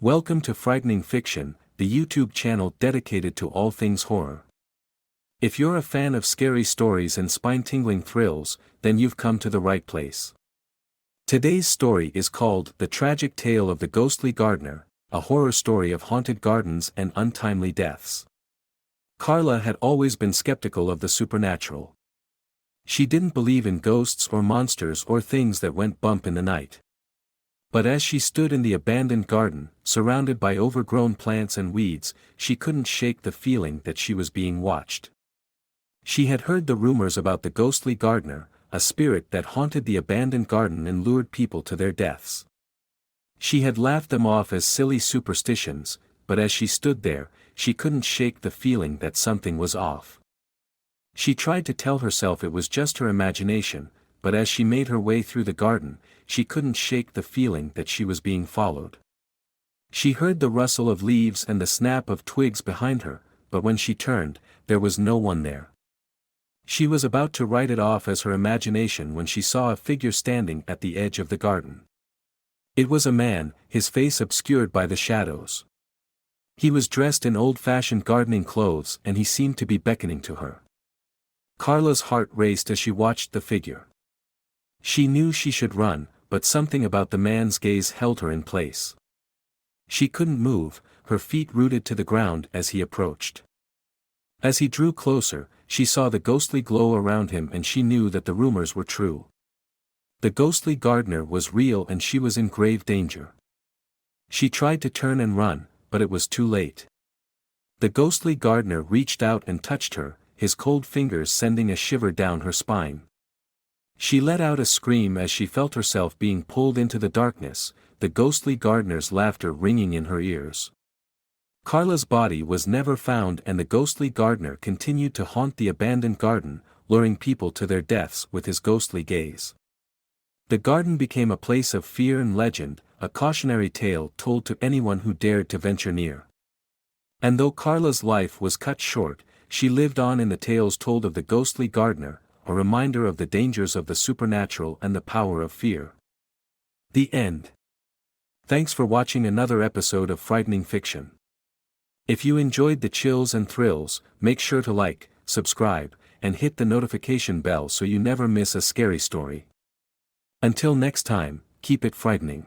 Welcome to Frightening Fiction, the YouTube channel dedicated to all things horror. If you're a fan of scary stories and spine-tingling thrills, then you've come to the right place. Today's story is called The Tragic Tale of the Ghostly Gardener, a horror story of haunted gardens and untimely deaths. Carla had always been skeptical of the supernatural. She didn't believe in ghosts or monsters or things that went bump in the night. But as she stood in the abandoned garden, surrounded by overgrown plants and weeds, she couldn't shake the feeling that she was being watched. She had heard the rumors about the ghostly gardener, a spirit that haunted the abandoned garden and lured people to their deaths. She had laughed them off as silly superstitions, but as she stood there, she couldn't shake the feeling that something was off. She tried to tell herself it was just her imagination, but as she made her way through the garden, she couldn't shake the feeling that she was being followed. She heard the rustle of leaves and the snap of twigs behind her, but when she turned, there was no one there. She was about to write it off as her imagination when she saw a figure standing at the edge of the garden. It was a man, his face obscured by the shadows. He was dressed in old-fashioned gardening clothes and he seemed to be beckoning to her. Carla's heart raced as she watched the figure. She knew she should run, but something about the man's gaze held her in place. She couldn't move, her feet rooted to the ground as he approached. As he drew closer, she saw the ghostly glow around him and she knew that the rumors were true. The ghostly gardener was real and she was in grave danger. She tried to turn and run, but it was too late. The ghostly gardener reached out and touched her, his cold fingers sending a shiver down her spine. She let out a scream as she felt herself being pulled into the darkness, the ghostly gardener's laughter ringing in her ears. Carla's body was never found and the ghostly gardener continued to haunt the abandoned garden, luring people to their deaths with his ghostly gaze. The garden became a place of fear and legend, a cautionary tale told to anyone who dared to venture near. And though Carla's life was cut short, she lived on in the tales told of the ghostly gardener, a reminder of the dangers of the supernatural and the power of fear. The end. Thanks for watching another episode of Frightening Fiction. If you enjoyed the chills and thrills, make sure to like, subscribe, and hit the notification bell so you never miss a scary story. Until next time, keep it frightening.